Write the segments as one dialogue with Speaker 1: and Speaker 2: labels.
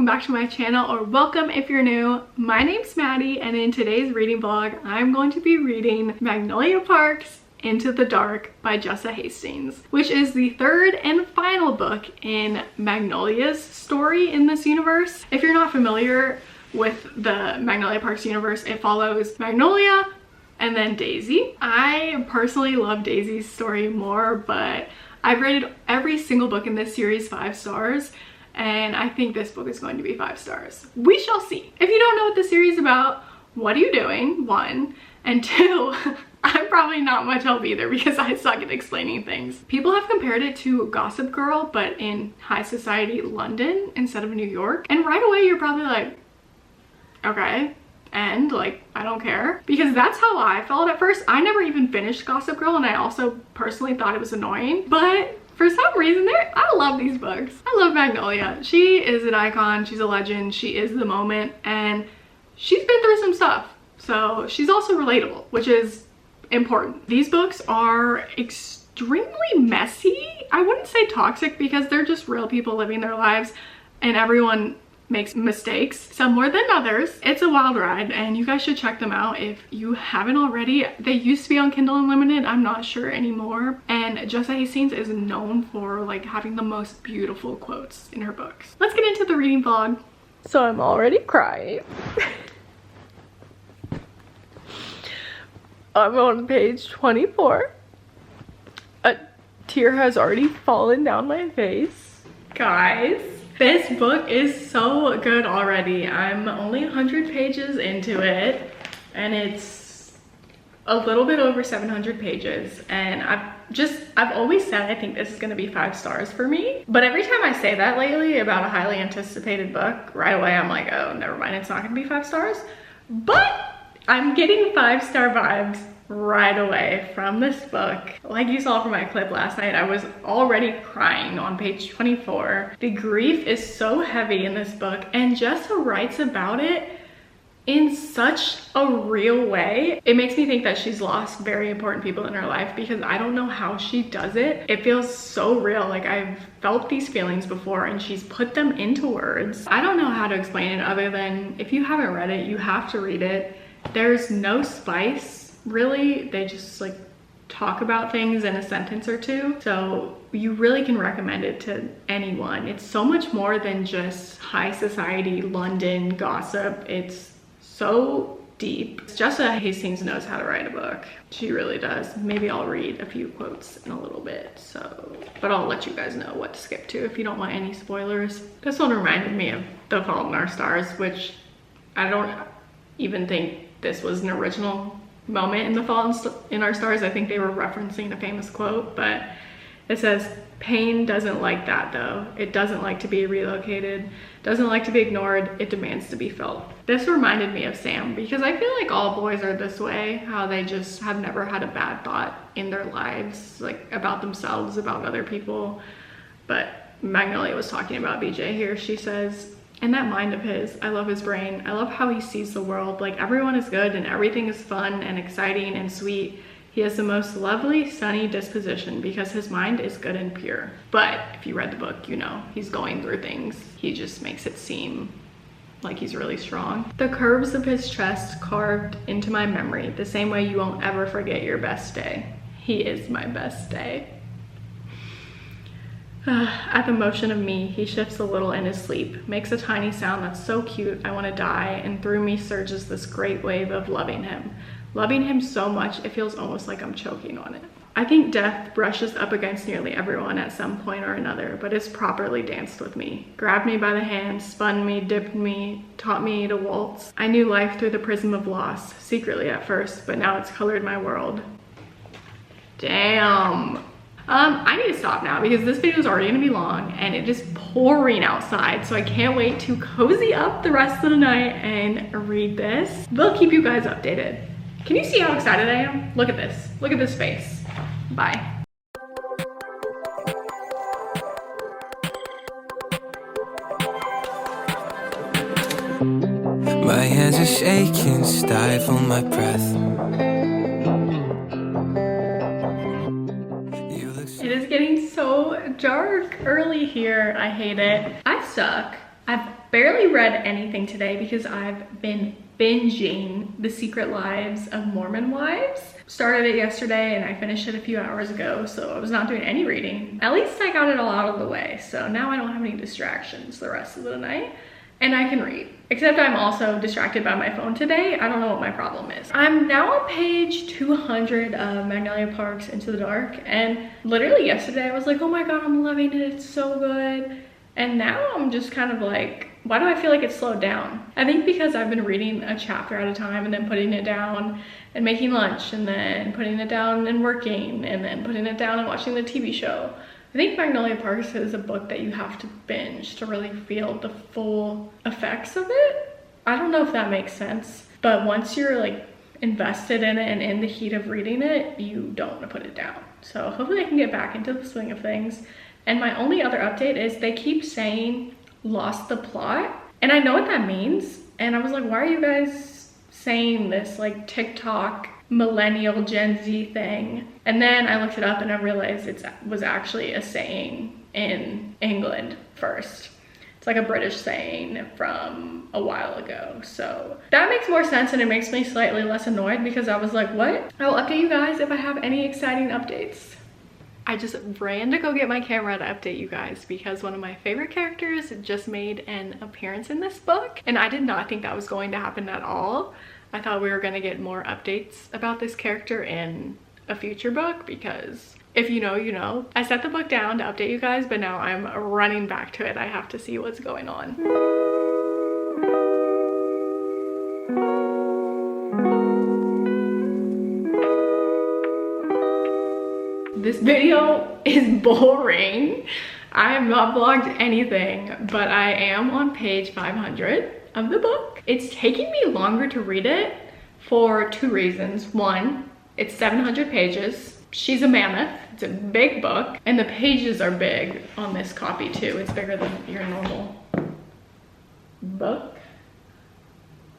Speaker 1: back to my channel, or welcome if you're new. My name's Maddie, and in today's reading vlog, I'm going to be reading Magnolia Park's Into the Dark by Jessa Hastings, which is the third and final book in Magnolia's story in this universe. If you're not familiar with the Magnolia Parks universe, it follows Magnolia and then Daisy. I personally love Daisy's story more, but I've rated every single book in this series 5 stars, and I think this book is going to be 5 stars. We shall see. If you don't know what the series is about, what are you doing? 1. And 2, I'm probably not much help either because I suck at explaining things. People have compared it to Gossip Girl, but in high society London instead of New York. And right away you're probably like, okay, and like, I don't care, because that's how I felt at first. I never even finished Gossip Girl, and I also personally thought it was annoying, but for some reason I love these books. I love Magnolia. She is an icon, she's a legend, she is the moment, and she's been through some stuff, so she's also relatable, which is important. These books are extremely messy. I wouldn't say toxic because they're just real people living their lives, and everyone makes mistakes, some more than others. It's a wild ride, and you guys should check them out if you haven't already. They used to be on Kindle Unlimited, I'm not sure anymore, and Jessa Hastings is known for like having the most beautiful quotes in her books. Let's get into the reading vlog. So I'm already crying. I'm on page 24. A tear has already fallen down my face. Guys, this book is so good already. I'm only 100 pages into it, and it's a little bit over 700 pages, and I've always said I think this is gonna be 5 stars for me, but every time I say that lately about a highly anticipated book, right away I'm like, oh, never mind, it's not gonna be 5 stars. But I'm getting 5-star vibes right away from this book. Like you saw from my clip last night, I was already crying on page 24. The grief is so heavy in this book, and Jessa writes about it in such a real way. It makes me think that she's lost very important people in her life, because I don't know how she does it. It feels so real. Like, I've felt these feelings before, and she's put them into words. I don't know how to explain it other than, if you haven't read it, you have to read it. There's no spice, really. They just like talk about things in a sentence or two, so you really can recommend it to anyone. It's so much more than just high society London gossip. It's so deep. Jessa Hastings knows how to write a book. She really does. Maybe I'll read a few quotes in a little bit, but I'll let you guys know what to skip to if you don't want any spoilers. This one reminded me of The Fault in Our Stars, which I don't even think this was an original moment in The Fault in Our Stars. I think they were referencing a famous quote, but it says, "Pain doesn't like that though. It doesn't like to be relocated, doesn't like to be ignored, it demands to be felt." This reminded me of Sam, because I feel like all boys are this way, how they just have never had a bad thought in their lives, like about themselves, about other people. But Magnolia was talking about BJ here. She says, "In that mind of his, I love his brain. I love how he sees the world. Like, everyone is good and everything is fun and exciting and sweet. He has the most lovely, sunny disposition because his mind is good and pure." But if you read the book, you know he's going through things. He just makes it seem like he's really strong. "The curves of his chest carved into my memory, the same way you won't ever forget your best day. He is my best day. At the motion of me, he shifts a little in his sleep, makes a tiny sound that's so cute I want to die, and through me surges this great wave of loving him. Loving him so much, it feels almost like I'm choking on it. I think death brushes up against nearly everyone at some point or another, but it's properly danced with me. Grabbed me by the hand, spun me, dipped me, taught me to waltz. I knew life through the prism of loss, secretly at first, but now it's colored my world." Damn. I need to stop now because this video is already gonna be long and it is pouring outside, so I can't wait to cozy up the rest of the night and read this. We'll keep you guys updated. Can you see how excited I am? Look at this. Look at this face. Bye.
Speaker 2: My hands are shaking, stifle my breath.
Speaker 1: It is getting so dark early here. I hate it. I suck. I've barely read anything today because I've been binging The Secret Lives of Mormon Wives. Started it yesterday and I finished it a few hours ago, so I was not doing any reading. At least I got it all out of the way, so now I don't have any distractions the rest of the night and I can read. Except I'm also distracted by my phone today. I don't know what my problem is. I'm now on page 200 of Magnolia Park's Into the Dark, and literally yesterday I was like, oh my god, I'm loving it, it's so good. And now I'm just kind of like, why do I feel like it's slowed down? I think because I've been reading a chapter at a time and then putting it down and making lunch and then putting it down and working and then putting it down and watching the TV show. I think Magnolia Parks is a book that you have to binge to really feel the full effects of it. I don't know if that makes sense, but once you're like invested in it and in the heat of reading it, you don't want to put it down. So hopefully I can get back into the swing of things. And my only other update is they keep saying lost the plot, and I know what that means. And I was like, why are you guys saying this like TikTok millennial Gen Z thing? And then I looked it up and I realized it was actually a saying in England first. It's like a British saying from a while ago. So that makes more sense and it makes me slightly less annoyed because I was like, what? I will update you guys if I have any exciting updates. I just ran to go get my camera to update you guys because one of my favorite characters just made an appearance in this book, and I did not think that was going to happen at all. I thought we were going to get more updates about this character in a future book because if you know, you know. I set the book down to update you guys, but now I'm running back to it. I have to see what's going on. This video is boring. I have not vlogged anything, but I am on page 500 of the book. It's taking me longer to read it for two reasons. One, it's 700 pages. She's a mammoth. It's a big book, and the pages are big on this copy too. It's bigger than your normal book.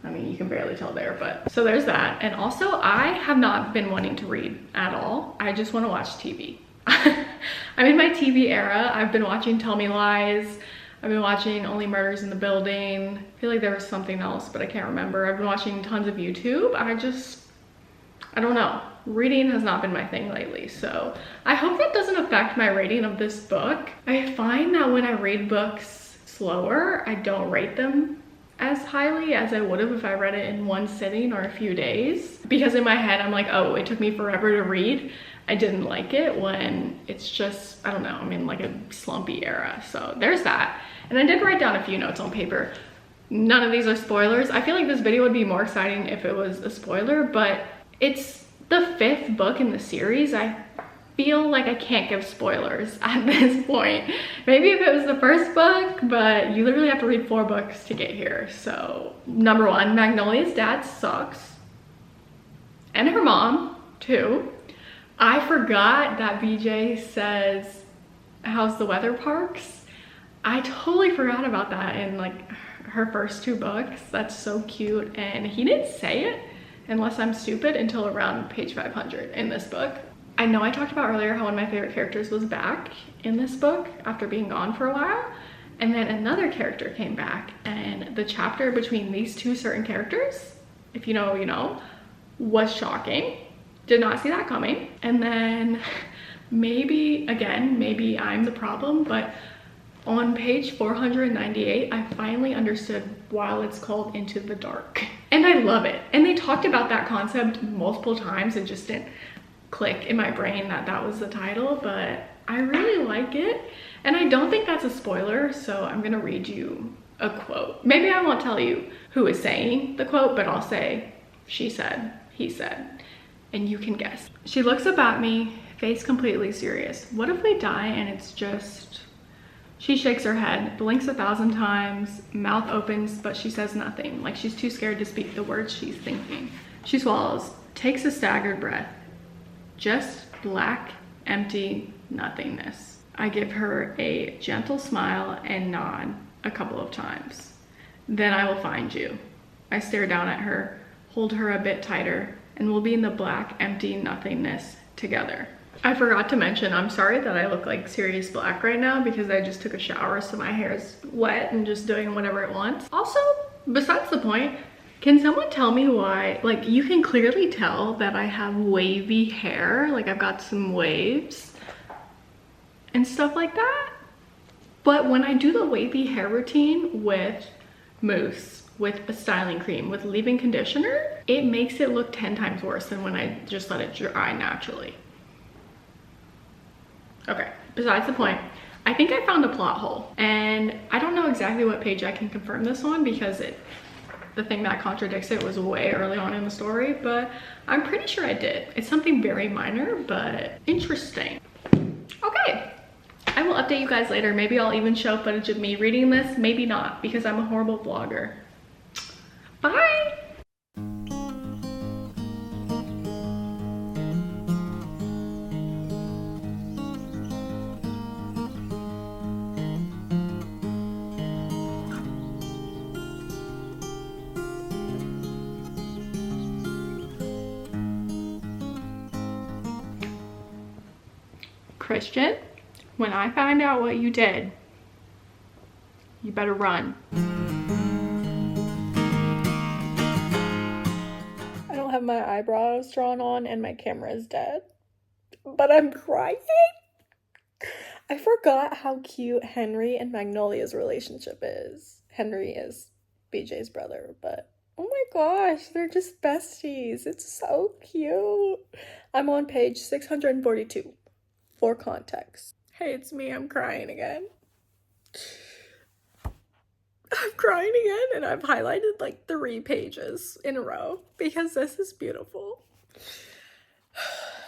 Speaker 1: I mean, you can barely tell there, but so there's that. And also, I have not been wanting to read at all. I just want to watch TV. I'm in my TV era. I've been watching Tell Me Lies. I've been watching Only Murders in the Building. I feel like there was something else, but I can't remember. I've been watching tons of YouTube. I don't know. Reading has not been my thing lately, so I hope that doesn't affect my rating of this book. I find that when I read books slower, I don't rate them as highly as I would have if I read it in one sitting or a few days, because in my head I'm like, oh, it took me forever to read. I didn't like it, when it's just, I don't know, I'm in like a slumpy era. So there's that. And I did write down a few notes on paper. None of these are spoilers. I feel like this video would be more exciting if it was a spoiler, but it's the 5th book in the series. I feel like I can't give spoilers at this point. Maybe if it was the first book, but you literally have to read 4 books to get here. So number 1, Magnolia's dad sucks, and her mom too. I forgot that BJ says, how's the weather, Parks? I totally forgot about that in like her first 2 books. That's so cute. And he didn't say it, unless I'm stupid, until around page 500 in this book. I know I talked about earlier how one of my favorite characters was back in this book after being gone for a while. And then another character came back, and the chapter between these 2 certain characters, if you know, you know, was shocking. Did not see that coming. And then maybe, again, maybe I'm the problem, but on page 498, I finally understood why it's called Into the Dark. And I love it. And they talked about that concept multiple times. It just didn't click in my brain that that was the title, but I really like it. And I don't think that's a spoiler, so I'm gonna read you a quote. Maybe I won't tell you who is saying the quote, but I'll say, she said, he said, and you can guess. She looks up at me, face completely serious. What if we die and it's just... She shakes her head, blinks 1,000 times, mouth opens, but she says nothing, like she's too scared to speak the words she's thinking. She swallows, takes a staggered breath. Just black, empty nothingness. I give her a gentle smile and nod a couple of times. Then I will find you. I stare down at her, hold her a bit tighter, and we'll be in the black, empty nothingness together. I forgot to mention, I'm sorry that I look like Sirius Black right now because I just took a shower, so my hair is wet and just doing whatever it wants. Also, besides the point, can someone tell me why, like, you can clearly tell that I have wavy hair, like I've got some waves and stuff like that. But when I do the wavy hair routine with mousse, with a styling cream, with leave-in conditioner, it makes it look 10 times worse than when I just let it dry naturally. Okay, besides the point, I think I found a plot hole, and I don't know exactly what page I can confirm this on because the thing that contradicts it was way early on in the story, but I'm pretty sure I did. It's something very minor, but interesting. Okay, I will update you guys later. Maybe I'll even show footage of me reading this, maybe not, because I'm a horrible vlogger. Bye! Christian, when I find out what you did, you better run. I don't have my eyebrows drawn on and my camera is dead, but I'm crying. I forgot how cute Henry and Magnolia's relationship is. Henry is BJ's brother, but oh my gosh, they're just besties. It's so cute. I'm on page 642. For context. Hey, it's me, I'm crying again. I'm crying again, and I've highlighted like 3 pages in a row because this is beautiful.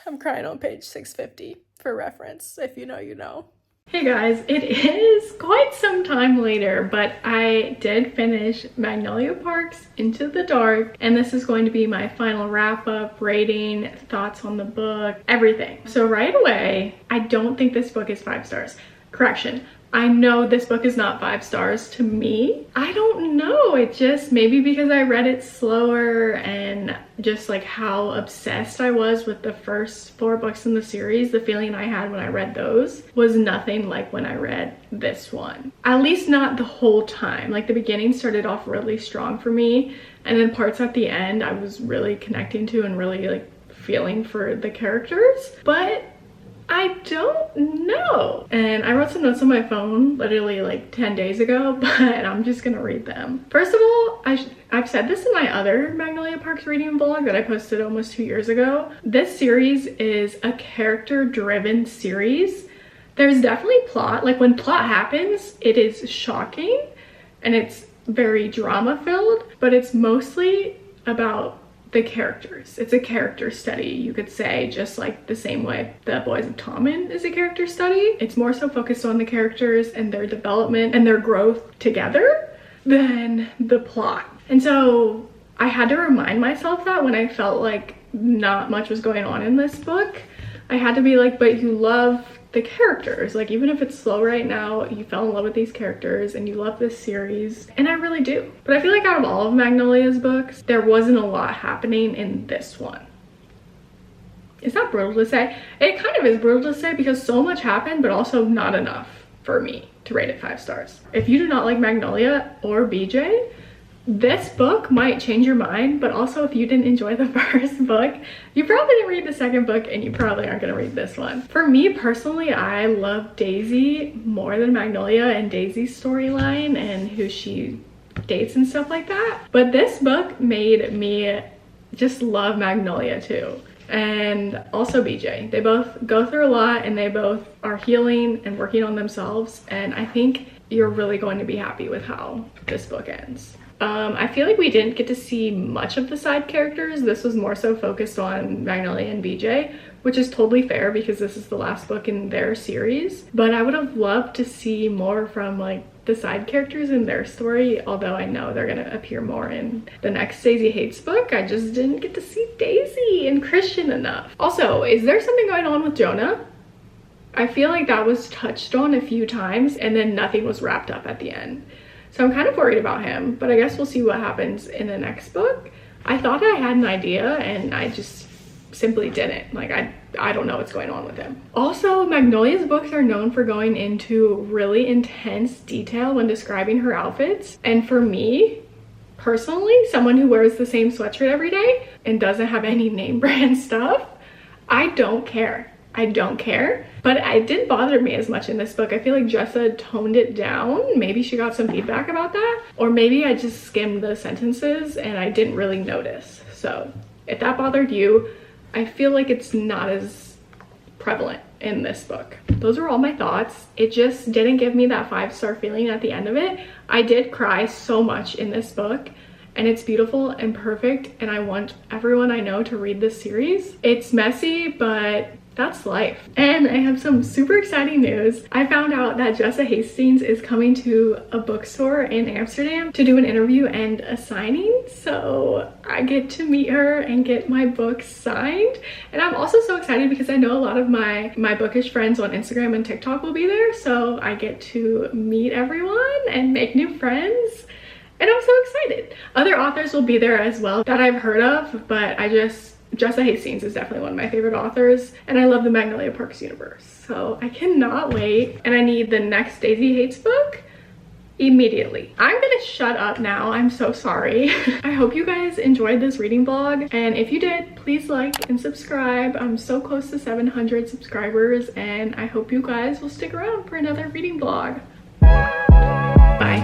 Speaker 1: I'm crying on page 650 for reference. If you know, you know. Hey guys, it is quite some time later, but I did finish Magnolia Park's Into the Dark, and this is going to be my final wrap-up, rating, thoughts on the book, everything. So right away, I don't think this book is 5 stars. Correction, I know this book is not 5 stars to me. I don't know, it just, maybe because I read it slower and just like how obsessed I was with the first 4 books in the series, the feeling I had when I read those was nothing like when I read this one. At least not the whole time. Like the beginning started off really strong for me, and then parts at the end I was really connecting to and really like feeling for the characters, but I don't know. And I wrote some notes on my phone literally like 10 days ago, but I'm just gonna read them. First of all, I've said this in my other Magnolia Parks reading vlog that I posted almost 2 years ago. This series is a character-driven series. There's definitely plot. Like when plot happens, it is shocking and it's very drama-filled, but it's mostly about the characters. It's a character study, you could say, just like the same way The Boys of Tommen is a character study. It's more so focused on the characters and their development and their growth together than the plot. And so I had to remind myself that when I felt like not much was going on in this book. I had to be like, but you love the characters. Like, even if it's slow right now, you fell in love with these characters and you love this series, and I really do. But I feel like out of all of Magnolia's books, there wasn't a lot happening in this one. Is that brutal to say? It kind of is brutal to say because so much happened, but also not enough for me to rate it 5 stars. If you do not like Magnolia or BJ, this book might change your mind, but also if you didn't enjoy the first book, you probably didn't read the second book and you probably aren't gonna read this one. For me personally, I love Daisy more than Magnolia and Daisy's storyline and who she dates and stuff like that. But this book made me just love Magnolia too. And also BJ. They both go through a lot and they both are healing and working on themselves. And I think you're really going to be happy with how this book ends. I feel like we didn't get to see much of the side characters. This was more so focused on Magnolia and BJ, which is totally fair because this is the last book in their series. But I would have loved to see more from like the side characters in their story, although I know they're gonna appear more in the next Daisy Hates book. I just didn't get to see Daisy and Christian enough. Also, is there something going on with Jonah? I feel like that was touched on a few times and then nothing was wrapped up at the end. So I'm kind of worried about him, but I guess we'll see what happens in the next book. I thought I had an idea and I just simply didn't. Like, I don't know what's going on with him. Also, Magnolia's books are known for going into really intense detail when describing her outfits. And for me, personally, someone who wears the same sweatshirt every day and doesn't have any name brand stuff, I don't care. I don't care. But it didn't bother me as much in this book. I feel like Jessa toned it down. Maybe she got some feedback about that. Or maybe I just skimmed the sentences and I didn't really notice. So if that bothered you, I feel like it's not as prevalent in this book. Those are all my thoughts. It just didn't give me that 5-star feeling at the end of it. I did cry so much in this book, and it's beautiful and perfect, and I want everyone I know to read this series. It's messy, but that's life. And I have some super exciting news. I found out that Jessa Hastings is coming to a bookstore in Amsterdam to do an interview and a signing. So I get to meet her and get my book signed. And I'm also so excited because I know a lot of my bookish friends on Instagram and TikTok will be there. So I get to meet everyone and make new friends. And I'm so excited. Other authors will be there as well that I've heard of, but Jessa Hastings is definitely one of my favorite authors, and I love the Magnolia Parks universe. So I cannot wait, and I need the next Daisy Hates book immediately. I'm gonna shut up now. I'm so sorry. I hope you guys enjoyed this reading vlog, and if you did, please like and subscribe. I'm so close to 700 subscribers, and I hope you guys will stick around for another reading vlog. Bye.